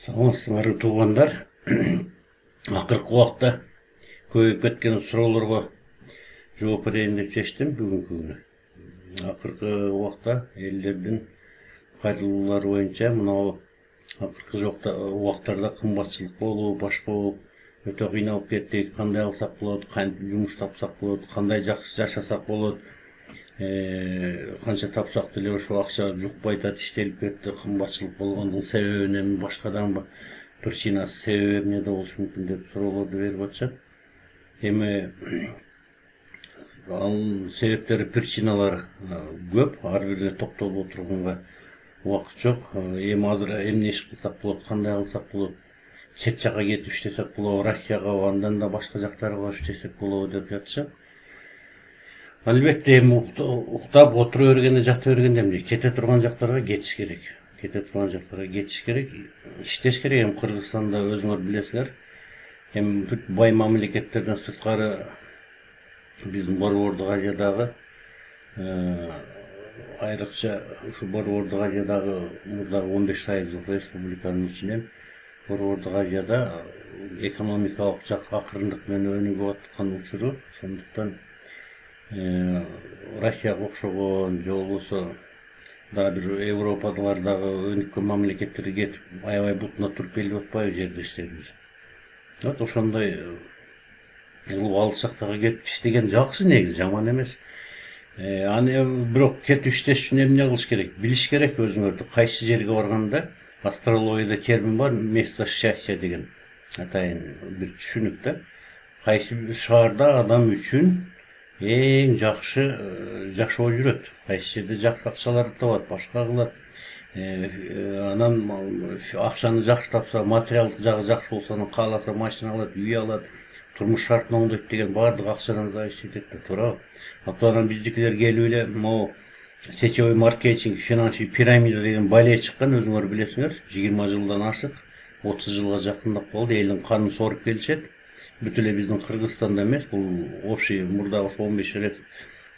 Саламатсыңарбы туугандар. Акыркы убакта көбөйүп кеткен суроолорго жооп берейин деп чечтим бүгүнкү күнү. Акыркы убакта элдердин кайрылуулары боюнча мынау акыркы убактарда кымбатчылык болуп, башка болуп өтө кыйналып кеттик. Кандай кылсак болот, кантип жумуш тапсак болот, кандай жакшы жашасак болот. Канча тапсак деле ошол акча жукпай атат, иштелип кетти. Кымбатчылык болгондун себеби эмне, башкадан причинасы, себеби эмнеде болушу мүмкүн деп суроолорду берип атышат. Эми анын себептери, причиналары көп. Ар бирине токтолуп отурганга убакыт жок. Эми азыр эмне иш кылсак болот, кандай кылсак болот, чет жакка кетип иштесек болобу, Россияга, андан да башка жактарга иштесек болобу деп жатышат. Албетте эми уктап отура бергенде, жата бергенде эмне, кете турган жактарга кетиш керек. Кете турган жактарга кетиш керек, иштеш керек. Эми Кыргызстанда өзүңөр билесиңер, эми бүт бай мамлекеттерден сырткары биздин Борбордук Азиядагы айрыкча ушу Борбордук Азиядагы мурдагы 15 союздук республиканын ичинен Борбордук Азияда экономикалык жак акырындык менен өнүгүп аткан учуру. Сондуктан Россияга окшогон же болбосо дагы бир Европадагы өнүккөн мамлекеттерге кетип аябай бутуна туруп келип атпайбы жердештерибиз. Вот ошондой алыс жактарга кетип иштеген жакшы, негизи жаман эмес. Аны бирок кетип иштеш үчүн эмне кылыш керек? Билиш керек өзүңөрдү. Кайсы жерге барганда, астрологияда термин бар, место счастья деген. Атайын бир түшүнүк да. Кайсы бир шаарда адам үчүн эң жакшы жашоо жүрөт. Кайсы жерде жакшы акчаларды табат, башка кылат. Анан акчаны жакшы тапса, материалдык жагы жакшы болсо, анан кааласа машина алат, үй алат, турмуш шартын оңдойт деген баардык акчадан зависит этет да, туурабы? Анан биздикилер келип эле могу сетевой маркетинг, финансовый пирамида деген бале чыккан, өзүңөр билесиңер, 20 жылдан ашык, 30 жылга жакындап калды, элдин канын соруп келишет. Бүт эле биздин Кыргызстанда эмес, бул общий мурдагы 15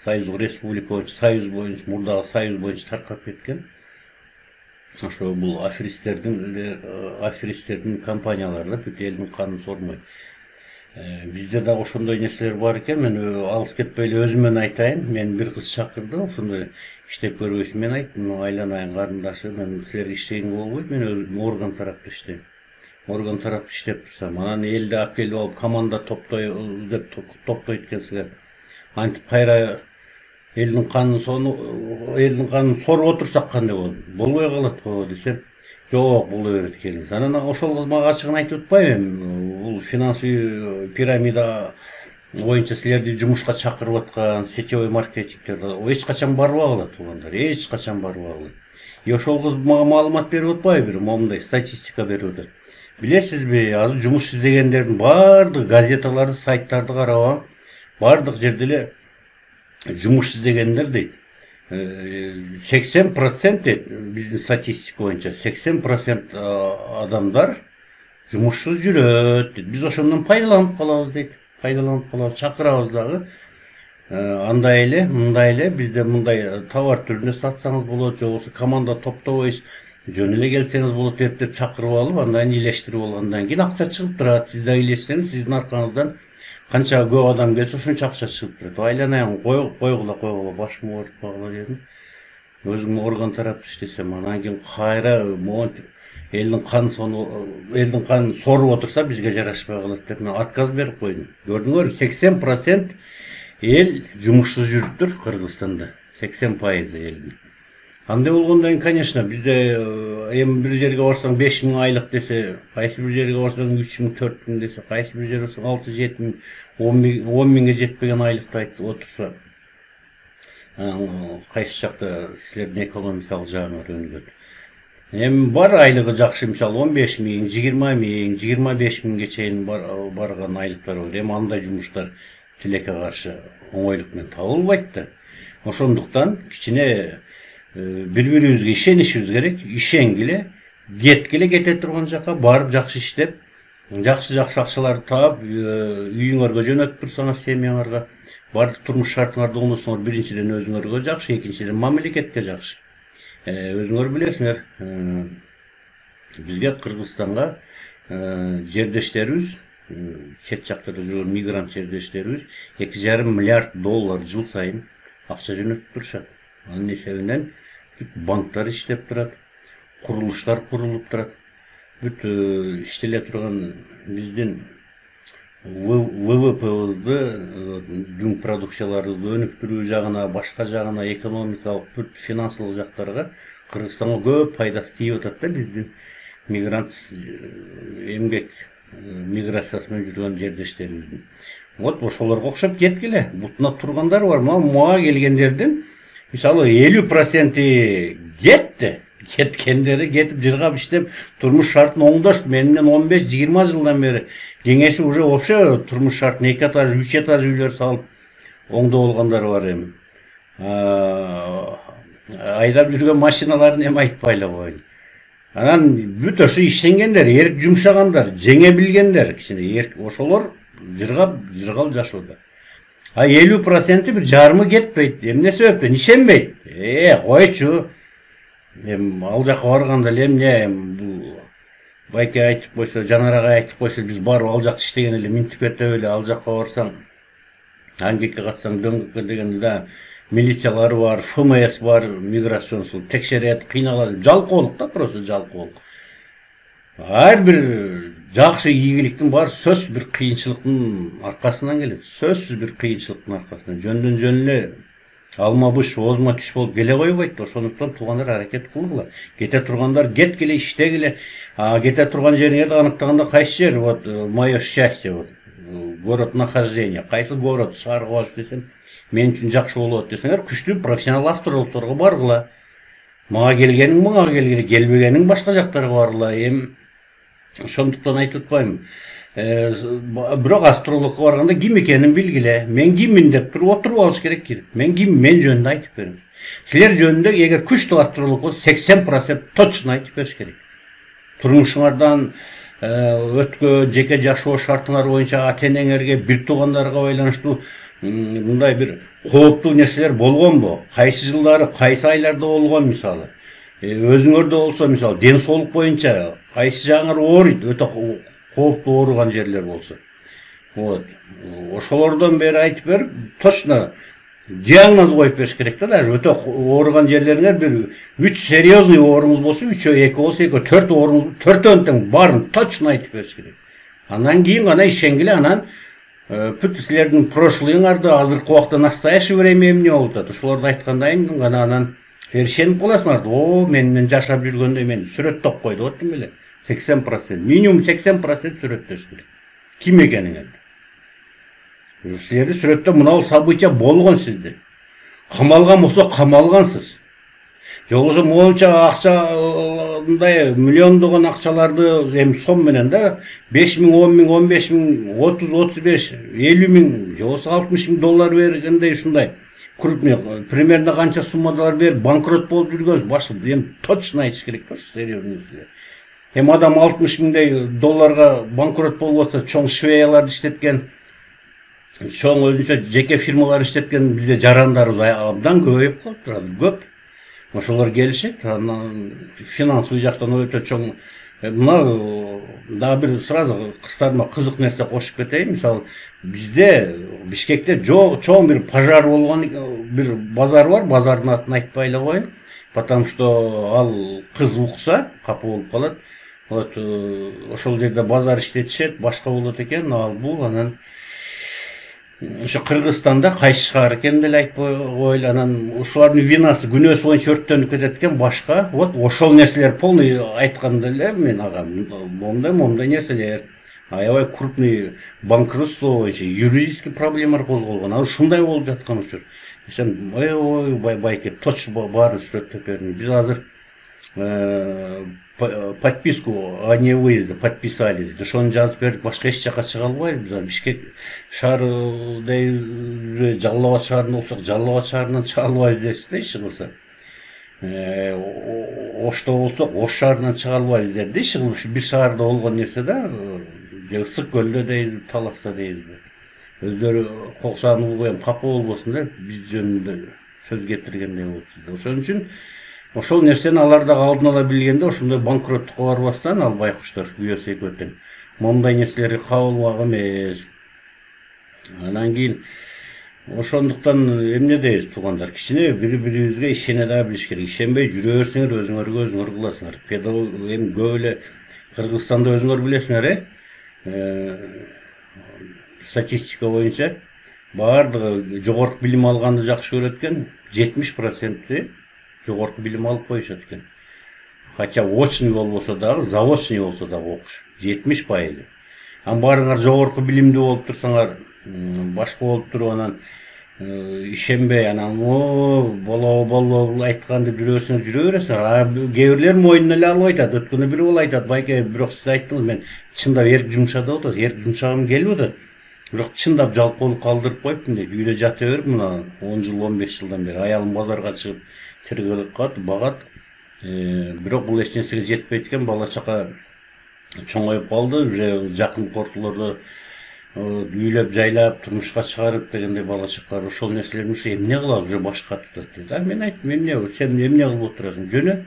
союздук республика боюнча, союз боюнча, мурдагы союз боюнча таркап кеткен. Ошо бул аферисттердин компаниялары бүт элдин канын сормойт. Бизде да ошондой нерселер бар экен. Мен алыс кетпей эле өзүмөн айтайын. Мен бир кыз чакырды, ошондой иштеп көрбөйсүң. Мен айттым, айланайын карындашы, мен силерге иштегенге болбойт, мен өзүм орган тарапта иштейм. Орган тарапта иштеп турсам, анан элди алып келип алып команда топтойт экенсиңер. Антип кайра элдин канын соруп отурсак кандай болот? Болбой калат го десем, жок, боло берет келиңиз. Анан ошол кыз мага ачыгын айтып атпайбы? Бул финансовый пирамида боюнча силерди жумушка чакырып аткан сетевой маркетингдер эч качан барбагыла туугандар, эч качан барбагыла. Ошол кыз мага маалымат берип атпайбы? Бир момундай статистика берип атат. Билесизби, азыр жумуш издегендердин баардык газеталарды, сайттарды карабам, баардык жерде эле жумуш издегендер дейт. 80% дейт, биздин статистика боюнча 80% адамдар жумушсуз жүрөт дейт. Биз ошондон пайдаланып калабыз дейт. Пайдаланып калабыз, чакырабыз дагы. Андай эле, мындай эле, бизде мындай товар түрүндө сатсаңыз болот, же болбосо команда топтобойсуз, жөн эле келсеңиз болот деп чакырып алып, андан илештирип алгандан кийин акча чыгып турат. Сиз да илешсеңиз, сиздин аркаңыздан канча көп адам келсе, ошончо акча чыгып турат. Айланайын, койгула, башымы ооруп калгыла дедим. Өзүм орган тарапта иштесем, анан кийин кайра монтип элдин канын соруп отурса, бизге жарашпай калат деп мен отказ берип койдум. Көрдүңөрбү, 80% эл жумушсуз жүрүптүр Кыргызстанда. 80% элдин. Андай болгондон кийин, конечно, бизде эми бир жерге барсаң 5000 айлык десе, кайсы бир жерге барсаң 3000, 4000 десе, кайсы бир жерге барсаң 6-7 миң, 10 миңге жетпеген айлыкты айтып отурса, кайсы жакта силердин экономикалык жагыңар өнүгөт. Эми бар айлыгы жакшы, мисалы 15 миң, 20 миң, 25 миңге чейин барган айлыктар бар. Эми андай жумуштар тилекке каршы оңойлук менен табылбайт да. Ошондуктан кичине бири-бирибизге ишенишибиз керек, ишенгиле, кеткиле, кете турган жакка барып жакшы иштеп, жакшы акчаларды таап, үйүңөргө жөнөтүп турсаңар, семьяңарга, бардык турмуш шартыңарды оңдосоңор, биринчиден өзүңөргө жакшы, экинчиден мамлекетке жакшы. Өзүңөр билесиңер, Бизге Кыргызстанга жердештерибиz, чет жактарда жүргөн мигрант жердештерибиз 2,5 миллиард доллар жыл сайын акча жөнөтүп турушат. Анын эсебинен банктар иштеп турат, курулуштар курулуп турат. Бүт иштеле турган биздин ВВП'бызды, дүң продукцияларыбызды өнүктүрүү жагына, башка жагына, экономикалык, бүт финансылык жактарга Кыргызстанга көп пайдасы тийип атат да биздин мигрант эмгек миграциясы менен жүргөн жердештерибиздин. Вот ошолорго окшоп кеткиле. Бутуна тургандар бар. Мага келгендердин мисалы 50% кетти. Кеткендери кетип жыргап иштеп турмуш шартын оңдошту. Менен 15-20 жылдан бери кеңеши уже вообще турмуш шартын 2 этаж, 3 этаж үйлөр салып оңдоп алгандар бар эми. Айдап жүргөн машиналарын эми айтпайлы коеюн. Анан бүт ошо иштенгендер, эрк жумшагандар, жеңе билгендер, кичине эрк ошолор жыргал жашоодо. А 50% бир жарымы кетпейт. Эмне себептен ишенбейт? Койчу. Эми ал жака барганда эле эмне бул байке айтып койсо, Жанар агай айтып койсо, биз барып ал жакта иштеген эле минтип кетип эле, ал жака барсаң, аңгекке катсаң дөңгөккө дегенде да милициялары бар, ФМС бар, миграцион текшерет, кыйналат, жалкоолук да, просто жалкоолук. Ар бир жакшы ийгиликтин баары сөзсүз бир кыйынчылыктын аркасынан келет. Сөзсүз бир кыйынчылыктын аркасынан. Жөндөн жөн эле алма буш, озма түш болуп келе койбойт. Ошондуктан туугандар аракет кылгыла. Кете тургандар кеткиле, иштегиле. Кете турган жериңерди аныктаганда кайсы жер? Вот мое счастье, вот город нахождения. Кайсы город, шаарга барып десем, мен үчүн жакшы болот десеңер, күчтүү профессионал астрологторго баргыла. Мага келгениң мага келгиле, келбегениң башка жактарга баргыла. Эми ошондуктан айтып атпайм. Бирок астрологко барганда ким экенин билгиле. Мен киммин деп туруп отуруп алыш керек кирип. Мен ким, мен жөнүндө айтып берем. Силер жөнүндө эгер күчтүү астролог болсо 80% точно айтып бериш керек. Турмушуңардан өткөн жеке жашоо шартыңар боюнча ата-энеңерге, бир туугандарга байланыштуу мындай бир кооптуу нерселер болгонбу? Кайсы жылдары, кайсы айларда болгон мисалы? Өзүңөрдө болсо мисалы ден соолук боюнча кайсы жагыңар ооруйт, өтө кооптуу ооруган жерлер болсо. Вот. Ошолордон бери айтып берип, точно диагноз коюп бериш керек да, даже өтө ооруган жерлериңер бир 3 серьезный ооруңуз болсо, 3-2 болсо, 4 ооруңуз, 4-төн тең баарын точно айтып бериш керек. Анан кийин гана ишенгиле, анан бүт силердин прошлыйыңарды азыркы убакта настоящий время эмне болуп атат? Ошолорду айткандан кийин гана анан ишенип каласыңар. Мен жашап жүргөндө мен сүрөттөп койду, оттум беле. 80%, минимум 80% сүрөттөш керек. Ким экениңерди? Силерди сүрөттө мынау события болгон сизде. Камалган болсо камалгансыз. Же болбосо моунча акча миллиондогон акчаларды эми сом менен да 5 миң, 10 миң, 15 миң, 30, 35, 50 миң, же болбосо 60 миң доллар бергендей ушундай крупный примерно канча суммалар берип банкрот болуп жүргөнсүз. Башка эми точно айтыш керек да, серьезный нерселер. Эми адам 60 миңдей долларга банкрот болуп атса, чоң швеяларды иштеткен, чоң өзүнчө жеке фирмалар иштеткен бизде жарандарыбыз абдан көбөйүп калыптыр, көп. Ошолор келишет, анан финансовый жактан өтө чоң. Мына дагы бир сразу кыздарыма кызык нерсе кошуп кетейин. Мисалы, бизде Бишкекте чоң бир пожар болгон бир базар бар, базардын атын айтпай эле коеюн. Потому что ал кыз укса, капа болуп калат. Вот ошол жерде базар иштетишет, башка болот экен, ал бул анан ошо Кыргызстанда кайсы шаар экенин деле айтпай коелу, анан ошолардын винасы күнөөсү боюнча өрттөнүп кетет экен, башка. Вот ошол нерселер полный айтканда эле мен агам, момундай нерселер. Аябай крупный банкротство боюнча юридический проблемалар козголгон. Ал ушундай болуп жаткан учур. Сен ой байке точно баарын сүрөттөп бердим. Биз азыр подписку о невыезде подписали. Ошону жазып берип, башка эч жака чыга албайбыз. Бишкек шаарындай Жалал Абад шаарында болсок, Жалал Абад шаарынан чыга албайбыз десиз да, иш кылса. Ошто болсок, Ош шаарынан чыга албайбыз деди. Иш кылып бир шаарда болгон нерсе да, Ысык көлдө дейбиз, Таласта дейбиз. Өздөрү коксануу коем, капа болбосун деп биз жөнүндө сөз кетиргендей болуп. Ошон үчүн Ошол нерсени алар да алдын ала билгенде ошондой банкроттукка барбастан ал байкуштар күйөөсү экөөтөн момундай нерселерди кабылмак эмес. Анан кийин ошондуктан эмне дейбиз туугандар, кичине бири-бирибизге ишене да билиш керек. Ишенбей жүрө берсеңер өзүңөргө өзүңөр кыласыңар. Педагог эми көп эле Кыргызстанда өзүңөр билесиңер, статистика боюнча баардыгы жогорку билим алганды жакшы көрөт экен, 70% жогорку билим алып коюшат экен. Хотя очный болбосо дагы, заочный болсо дагы окуш 70%. Анан баарыңар жогорку билимдүү болуп турсаңар, башка болуп туруп анан ишенбей анан болобу айтканды жүрө бересиңер. Кээ бирлер мойнуна эле алып айтат. Өткөндө бир бала айтат, байке, бирок сиз айттыңыз, мен чындап эрк жумшады атат, эрк жумшагым келип атат. Бирок чындап жалкоолук калдырып коюптун дейт. Үйдө жата берип мына 10 жыл, 15 жылдан бери аялым базарга чыгып тиргелеп калат, багат. Бирок бул эч нерсеге жетпейт экен, бала чака чоңоюп калды, уже жакын кортулордо үйлөп жайлап турмушка чыгарып дегендей бала чакалар ошол нерселердин эмне кылат, уже башка тутат дейт. Мен айттым, эмне, сен эмне кылып отурасың? Жөнө.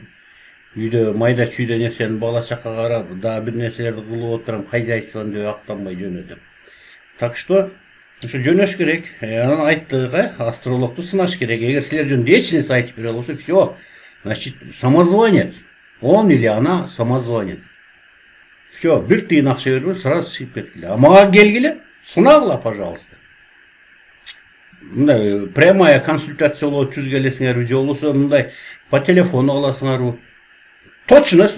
Үйдө майда чүйдө нерсени бала чака карап, дагы бир нерселерди кылып отурам, хозяйством деп актанбай жөнө деп. Так что ошо жөнөш керек. Анан айттык, астрологду сынаш керек. Эгер силер жөнүндө эч нерсе айтып бере алса, всё. Значит, самозванец. Он или она самозванец. Все, бир тыйын акча бербей, сразу чыгып кеткиле. А мага келгиле, сынагыла, пожалуйста. Мындай прямая консультациялоо түзгелесиңерби, же болбосо мындай по телефону аласыңарбы? Точно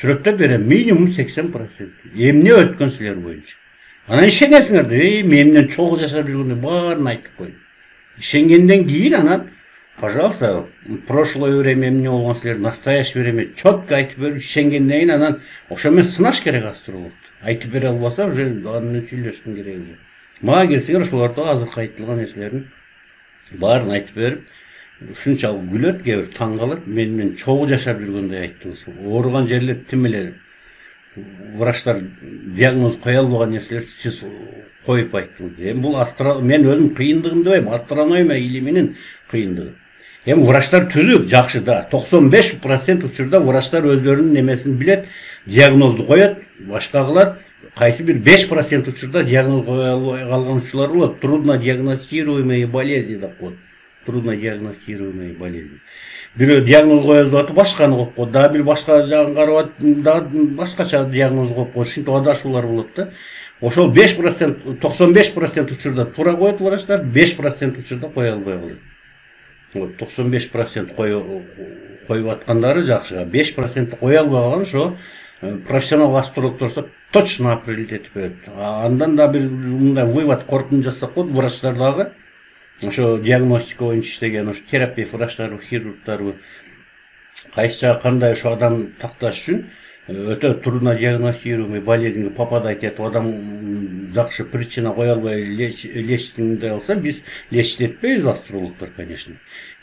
сүрөттөп берем, минимум 80%. Эмне өткөн силер боюнча. Анан ишенесиңер де, менден чогуу жашап жүргөндө баарын айтып коюм. Ишенгенден кийин анан пожалуйста, прошлое время эмне болгон силер, настоящее время четко айтып берип, ишенгенден кийин анан ошо менен сынаш керек астрологду. Айтып бере албаса, уже аны менен сүйлөштүн кереги. Мага келсеңер ошолорду азыркы айтылган нерселердин баарын айтып берип, ушунчалык күлөт, кээ бир таң калат, менен чогуу жашап жүргөндөй айттыңыз. Ооруган жерлер тим эле врачтар диагноз кое албаган нерселерди сиз коюп айттыңыз. Эми бул мен өзүм кыйындыгымды койм, астрономия илиминин кыйындыгы. Эми врачтар түзүк, жакшы да. 95% учурда врачтар өздөрүнүн немесин билет, диагнозду коет, башка кылат. Кайсы бир 5% учурда диагноз кое албай калган учурлар болот. Трудно диагностируемые болезни деп коет. Трудно диагностируемые болезни. Бирөө диагноз коет атып башканы коюп коет. Дагы бир башка жагын карап, дагы башкача диагноз коюп коет. Ушинтип адашуулар болот да. Ошол 5%, 95% учурда туура коет врачтар, 5% учурда кое албай калат. 95% коюп аткандары жакшы, 5% кое албай калган ошо профессионал астрологдор точно определить этип берет. Андан да бир мындай вывод, корутунд жасап коет врачтар дагы. Ошо диагностика боюнча иштеген, ошо терапия врачтары, хирургтары кайсы жагы кандай ошо адам такташ үчүн өтө трудно диагностируемый болезньге попадать этип адам жакшы причина кое албай лечитинде алса, биз лечит этпейбиз астрологдор, конечно.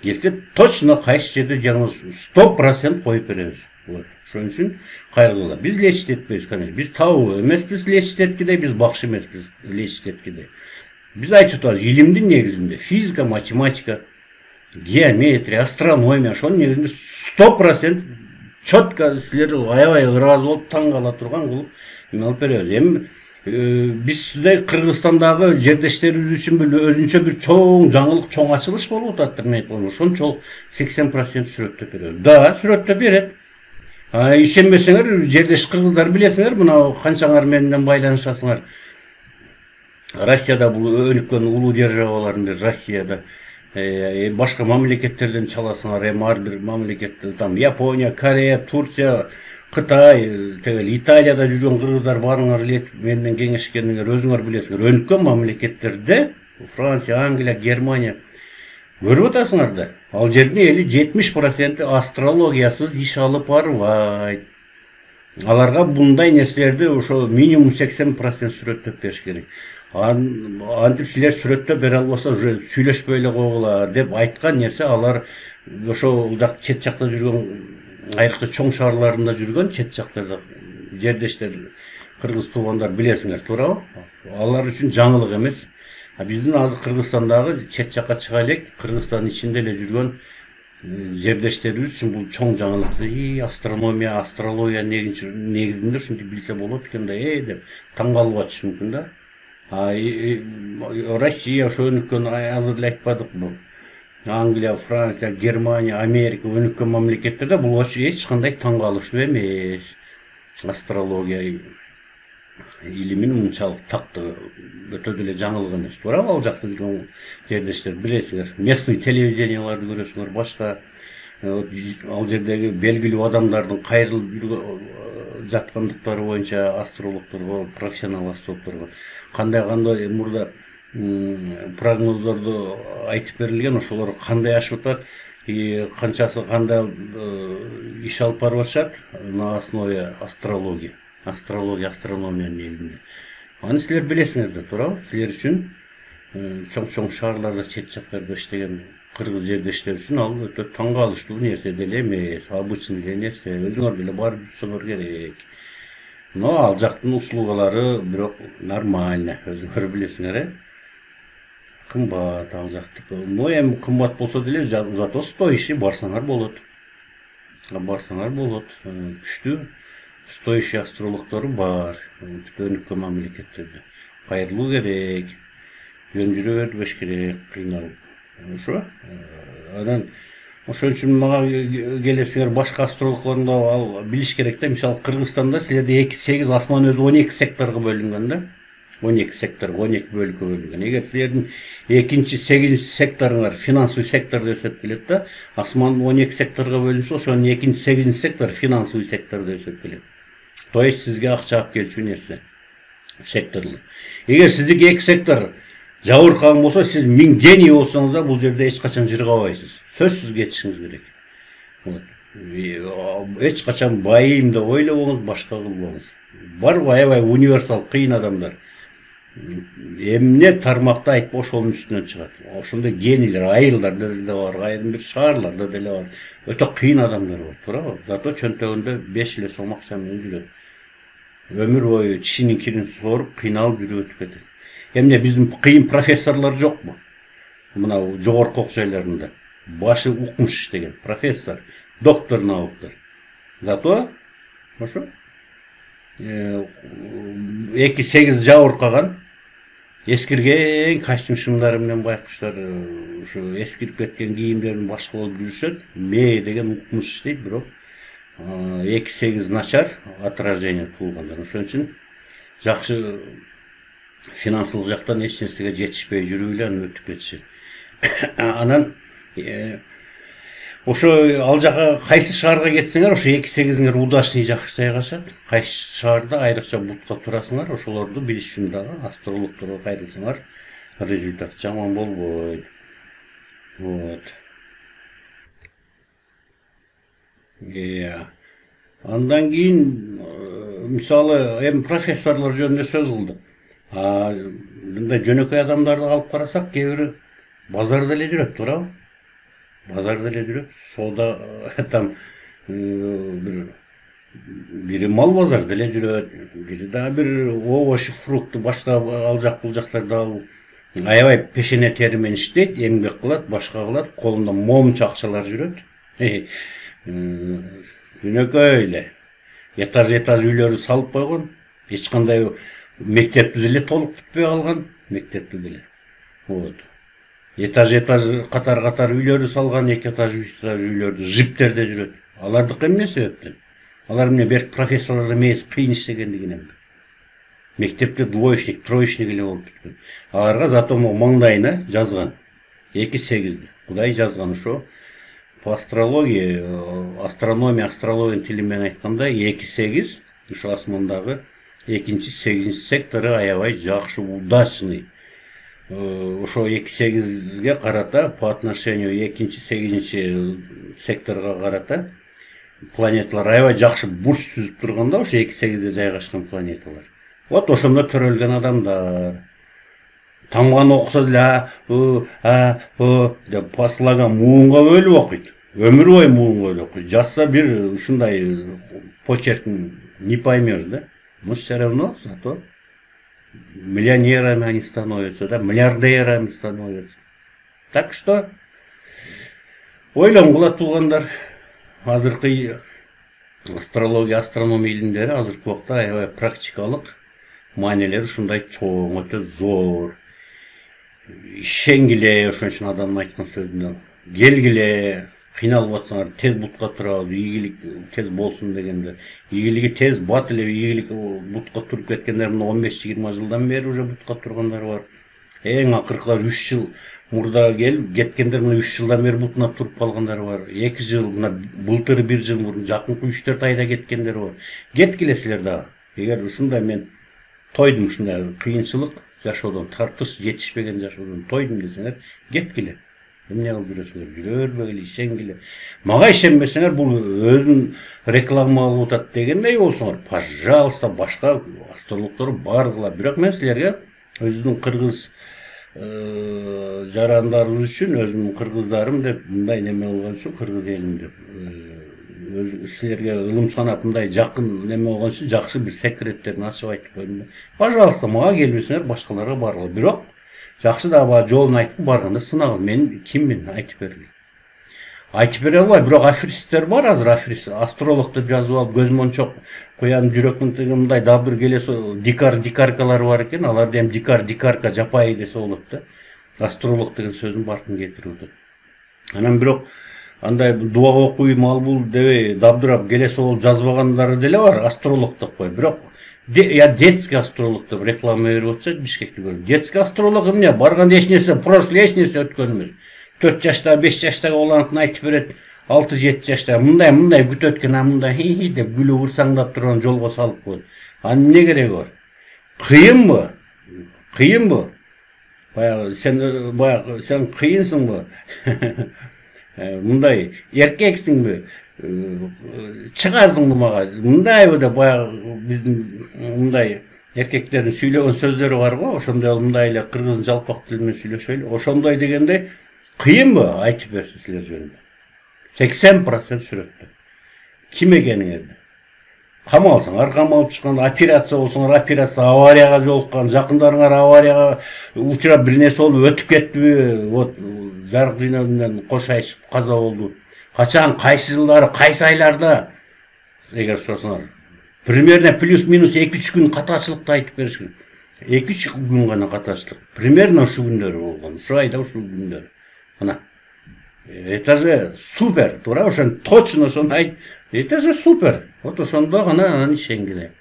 Келсе точно кайсы жерде диагноз 100% коюп беребиз. Вот. Ошон үчүн кайрылгыла. Биз лечит этпейбиз, конечно. Биз табуу эмеспиз лечит эткидей, биз бакшы эмеспиз лечит эткидей. Биз айтып атабыз, илимдин негизинде физика, математика, геометрия, астрономия, ошонун негизинде 100% четко силер аябай ыраазы болуп таң кала турган кылып алып беребиз. Эми биздей Кыргызстандагы жердештерибиз үчүн өзүнчө бир чоң жаңылык, чоң ачылыш болуп атат мен айткан. Ошончолук 80% сүрөттөп беребиз. Да, сүрөттөп берет. Ишенбесеңер, жердеш кыргыздар билесиңер, мына канчаңар менен байланышасыңар. Россияда бул өнүккөн улуу державалардын бири, Россияда башка мамлекеттерден чаласыңар, эми ар бир мамлекетте, там Япония, Корея, Турция, Кытай, Италияда жүргөн кыргыздар барыңар эле менен кеңешкендиңер, өзүңөр билесиңер. Өнүккөн мамлекеттерде, Франция, Англия, Германия көрүп атасыңар да. Ал жердин эли 70% астрологиясыз иш алып барбайт. Аларга мындай нерселерди ошо минимум 80% сүрөттөп бериш керек. Антип силер сүрөттөп бере албаса, уже сүйлөшпөй эле койгула деп айткан нерсе, алар ошол чет жакта жүргөн, айрыкча чоң шаарларында жүргөн чет жактарда жердештер, кыргыз туугандар билесиңер, туурабы? Алар үчүн жаңылык эмес. Биздин азыр Кыргызстандагы чет жакка чыга элек, Кыргызстандын ичинде эле жүргөн жердештерибиз үчүн бул чоң жаңылык. Астрономия, астрология негизинде ушинтип билсе болот экен да, деп таң калып атышы мүмкүн да. Россия ошо өнүккөн азыр эле айтпадыкпы? Англия, Франция, Германия, Америка өнүккөн мамлекеттерде бул эч кандай таң калыштуу эмес. Астрология илимин мынчалык такты өтө деле жаңылык эмес. Туурабы? Ал жакта жүргөн жердештер билесиңер, местный телевиденияларды көрөсүңөр, башка ал жердеги белгилүү адамдардын кайрылып жаткандыктары боюнча астрологторго, профессионал астрологторго кандай мурда прогноздорду айтып берилген, ошолор кандай ашып атат, канчасы кандай иш алып барып атышат на основе астрология, астрономия негизинде. Аны силер билесиңер да, туурабы? Силер үчүн чоң шаарларда, чет жактарда иштеген кыргыз жердештер үчүн ал өтө таң калыштуу нерсе деле эмес, обычный эле нерсе. Өзүңөр деле барып жүрсөңөр керек. Но ал жактын услугалары бирок нормально, өзүңөр билесиңер, кымбат ал жакты. Но эми кымбат болсо деле зато стоящий барсаңар болот. Күчтүү стоящий астрологтору бар, өнүккөн мамлекеттерде. Кайрылуу керек, жөн жүрө бербеш керек, кыйналып. Ошо. Анан ошон үчүн мага келесиңер башка астрологторду ал билиш керек да. Мисалы Кыргызстанда силерде 2-8 асман өзү 12 секторго бөлүнгөн да. 12 сектор, 12 бөлүккө бөлүнгөн. Эгер силердин 2-8 секторуңар финансовый сектор деп эсептелет да, асман 12 секторго бөлүнсө, ошонун 2-8 сектор финансовый сектор деп эсептелет. То есть сизге акча алып келчү нерсе. Секторлор. Эгер сиздики 2 сектор жабыркаган болсо, сиз 1000 гений болсоңуз да бул жерде эч качан жыргабайсыз. Сөзсүз кетишиңиз керек. Эч качан байым деп ойлобоңуз, башка кылбоңуз. Бар аябай универсал кыйын адамдар. Эмне тармакта айтпа ошонун үстүнөн чыгат. Ошондой генийлер, айылдарда деле бар, айрым бир шаарларда деле бар. Өтө кыйын адамдар бар, туурабы? Зато чөнтөгүндө 5 эле сом акча менен жүрөт. Өмүр бою тишинин кирин соруп, кыйналып жүрүп өтүп кетет. Эмне биздин кыйын профессорлор жокпу? Мына жогорку окуу жайларында башы укмуш иштеген профессор, доктор науктар. Зато ошо 2-8 жабыркаган эскирген костюм шымдары менен байкуштар, ушу эскирип кеткен кийимдерин башкылап жүрүшөт. Мээ деген укмуш иштейт, бирок 2-8 начар отражение туулгандар. Ошон үчүн жакшы финансылык жактан эч нерсеге жетишпей жүрүп эле анан өтүп кетишет. Анан ошо ал жака кайсы шаарга кетсеңер, ошо 2-8иңер удачный жакшы жайгашат. Кайсы шаарда айрыкча бутка турасыңар, ошолорду билиш үчүн дагы астрологторго кайрылсаңар, результат жаман болбойт. Вот. Андан кийин мисалы эми профессорлор жөнүндө сөз кылдык. Мындай жөнөкөй адамдарды алып карасак, кээ бири базарда эле жүрөт, туурабы? Базарда эле жүрөт, соода там бири мал базарда эле жүрөт, бири дагы бир овощ, фрукты, башка ал жак бул жактарда аябай пешене тери менен иштейт, эмгек кылат, башка кылат, колунда момчу акчалар жүрөт. Жөнөкөй эле этаж үйлөрү салып койгон, эч кандай мектепти деле толук бүтпөй калган, мектепти деле. Вот. Этаж катар үйлөрү салган, 2 этаж, 3 этаж үйлөрдү жиптерде жүрөт. Алардыкы эмне себептен? Алар эмне бер профессорлор эмес, кыйын иштегендигинен. Мектепте двоечник, троечник эле болуп бүткөн. Аларга зато маңдайына жазган 2-8-ди. Кудай жазган ошо. По астрология, астрологиянын тили менен айтканда 2-8 ошо асмандагы 2-8 сектору аябай жакшы, удачный. Ошо 2-8ге карата, по отношению 2-8 секторго карата планеталар аябай жакшы бурч түзүп турганда, ошо 2-8де жайгашкан планеталар. Вот ошондо төрөлгөн адамдар. Тамганы окуса деле деп по слогам муунга бөлүп окуйт. Өмүр бою муунга бөлүп окуйт. Жазса бир ушундай почерк не поймешь, да? Но все равно зато миллионерами они становятся, да, миллиардерами становятся. Так что Ойлонгула туугандар, азыркы астрология, астрономия илимдери азыркы убакта аябай практикалык маанилери ушундай чоң, өтө зор. Ишенгиле, ошон үчүн адамдын айткан сөзүндө келгиле, кыйналып атсаңар тез бутка турабыз, ийгилик тез болсун дегенде. Ийгилиги тез бат эле ийгилик бутка туруп кеткендер мына 15-20 жылдан бери уже бутка тургандар бар. Эң акыркылар 3 жыл мурда келип кеткендер мына 3 жылдан бери бутуна туруп калгандар бар. 2 жыл, мына былтыр 1 жыл мурун жакынкы 3-4 айда кеткендер бар. Кеткиле силер дагы. Эгер ушундай мен тойдум, ушундай кыйынчылык жашоодон, тартыш жетишпеген жашоодон тойдум десеңер, кеткиле. Эмне кылып жүрөсүңөр? Жүрө бербегиле, ишенгиле. Мага ишенбесеңер, бул өзүн реклама кылып атат дегендей болсоңор, пожалуйста, башка астрологдор баргыла. Бирок мен силерге өзүнүн кыргыз жарандарыбыз үчүн, өзүмдүн кыргыздарым деп мындай неме болгон үчүн, кыргыз элим деп силерге ылым санап мындай жакын неме болгон үчүн жакшы бир секреттерин ачып айтып койдум. Пожалуйста, мага келбесеңер, башкаларга баргыла. Бирок жакшы да баа жолун айтып барганда сынагыл. Мен киммин айтып бергиле. Айтып бере албай, бирок аферисттер бар азыр, аферист, астролог деп жазып алып, көз мончок куям, жүрөктүн тиги мындай дабыр келеси дикаркалар бар экен, аларды эми дикарка жапайы десе болот да. Астролог деген сөзүн баркын кетирип атат. Анан бирок андай дуа окуйм ал бул дебей дабдырап келеси болуп жазбагандары деле бар, астролог деп кой. Бирок я детский астролог деп реклама берип атса, Бишкекти көрүп. Детский астролог эмне? Барганда эч нерсе, прошлый эч нерсе өткөн эмес. 4 жаштагы, 5 жаштагы улантын айтып берет. 6-7 жаштагы мындай күтөт экен, мындай хи деп күлүп ырсаңдап турган жолго салып коет. Анын эмне кереги бар? Кыйынбы? Кыйынбы? Баягы сен кыйынсыңбы? Мындай эркексиңби? Чыгасыңбы мага? Мындайбы деп баягы биздин мындай эркектердин сүйлөгөн сөздөрү бар го, ошондой мындай эле кыргыздын жалпак тили менен сүйлөшөлү. Ошондой дегенде кыйынбы? Айтып берсин силер жөнүндө. 80% сүрөттө. Ким экениңерди? Камалсаңар, камалып чыкканда, операция болсоңор, операция, аварияга жолуккан, жакындарыңар аварияга учурап бир нерсе болуп өтүп кеттиби? Вот жарык дүйнөдөн кош айчып каза болду. Качан, кайсы жылдары, кайсы айларда? Эгер сурасаңар, примерно плюс-минус 2-3 күн катачылыкты айтып бериш керек. 2-3 күн гана катачылык. Примерно ушу күндөрү болгон. Ушу айда ушу күндөрү. Ана. Это же супер. Туура ошон точно ошону айт. Это же супер. Вот ошондо гана анан ишенгиле.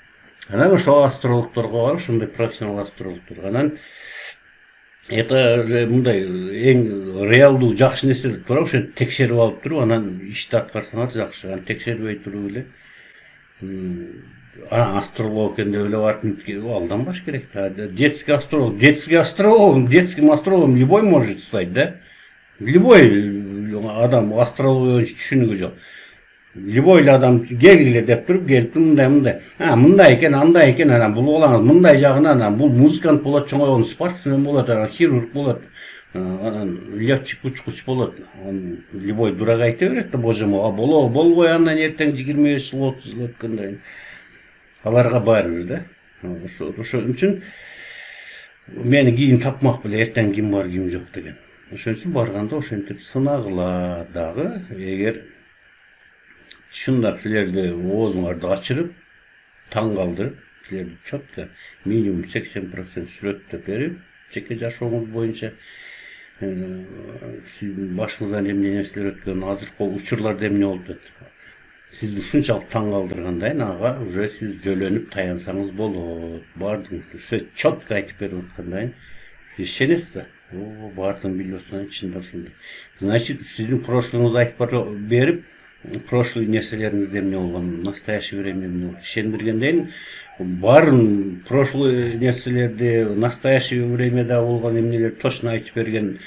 Анан ошо астрологдорго бар, ошондой профессионал астрологдор. Анан это мындай эң реалдуу жакшы нерсе. Туура ошо текшерип алып туруп, анан ишти аткарсаңар жакшы. Анан текшербей туруп эле астролог экен деп эле барып алданбаш керек. Детский астролог, детским астрологом любой может стать, да? Любой адам астрология түшүнүгү жок. Любой адам келгиле деп туруп, келип мындай. Мындай экен, андай экен, анан бул улаңыз мындай жагынан, анан бул музыкант болот, чоңойгон спортсмен болот, анан хирург болот, анан летчик, учкуч болот. Любой дурак айта берет да, боже мой, болбой андан эртең 25 жыл, 30 жыл өткөндөн. Аларга баары да. Ошон үчүн мени кийин тапмак беле, эртең ким бар, ким жок деген. Ошон үчүн барганда ошентип сынагыла дагы, эгер чындап силерди оозуңарды ачырып, таң калтырып, силерди четко минимум 80% сүрөттөп берип, жеке жашооңуз боюнча сиздин башыңыздан эмне нерселер өткөн, азыркы учурларда эмне болуп атат. Сизди ушунчалык таң калтыргандай, ага уже сиз жөлөнүп таяnsаңыз болот. Бардым, ушу четко айтып берип аткандай, ишенесиз да. Бардым билип аткан ичинде ушундай. Значит, сиздин прошлыйыңызды айтып берип, прошлый нерселериңизде эмне болгон, настоящий время эмне болгон, ишендиргенден барын прошлый нерселерди, настоящий времяда болгон эмнелерди точно айтып берген,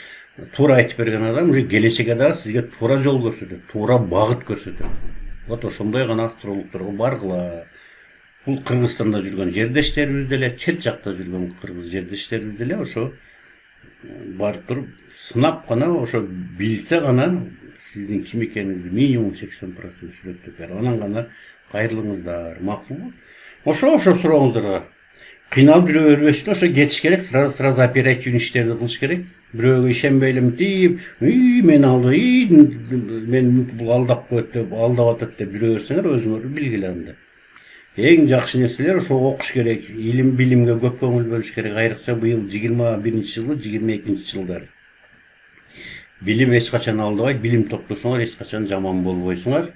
туура айтып берген адам уже келечекке дагы сизге туура жол көрсөтөт, туура багыт көрсөтөт. Вот ошондой гана астрологдорго баргыла. Бул Кыргызстанда жүргөн жердештерибиз деле, чет жакта жүргөн кыргыз жердештерибиз деле ошо барып туруп сынап гана ошо билсе гана сиздин ким экениңизди минимум 80% сүрөттөп берип, анан гана кайрылыңыздар, макулбу? Ошо сурооңуздарга кыйналып жүрө бербеш үчүн ошо кетиш керек, сразу оперативный иштерди кылыш керек. Бирөөгө ишенбейлим дейіп, мен алды, мен бул алдап коет деп, алдап атат деп жүрө берсеңер өзүңөр билгиле анда. Эң жакшы нерселер ошого окуш керек, илим билимге көп көңүл бөлүш керек. Айрыкча быйыл 21-жылы, 22-жылдары. Билим эч качан алдабайт, билим топтосоңор эч качан жаман болбойсуңар.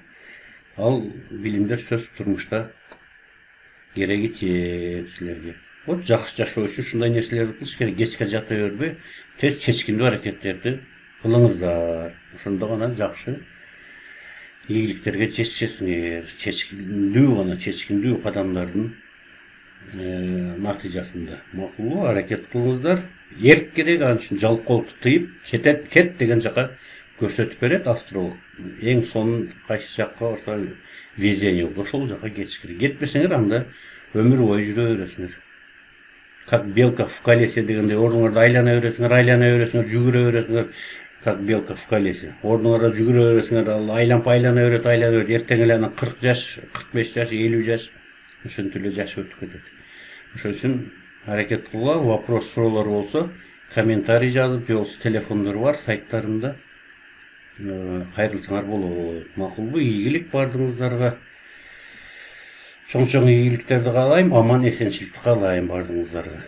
Ал билимдер сөз турмушта кереги тиет силерге. Вот жакшы жашоо үчүн ушундай нерселерди кылыш керек. Кечке жата бербей, тез чечкиндүү аракеттерди кылыңыздар. Ошондо гана жакшы ийгиликтерге жетишесиңер. Чечкиндүү кадамдардын натыйжасында. Макулбу, аракет кылыңыздар. Эрк керек, анын үчүн жалкоолукту тыйып, кет деген жака көрсөтүп берет астролог. Эң сонун кайсы жакка барса везение, ошол жака кетиш керек. Кетпесеңер анда өмүр бою жүрө бересиңер. Как белка в колесе дегенде ордуңарда айлана бересиңер, жүгүрө бересиңер. Как белка в колесе. Ордуңарда жүгүрө бересиңер, ал айлана берет, эртең эле анан 40 жаш, 45 жаш, 50 жаш ошентип эле жаш өтүп кетет. Ошон үчүн аракет кылгыла, вопрос суроолор болсо, комментарий жазып, же болбосо телефондор бар сайттарында кайрылсаңар болот. Макулбу, ийгилик бардыгыңыздарга. Чоң-чоң ийгиликтерди каалайм, аман эсенчиликти каалайм бардыгыңыздарга.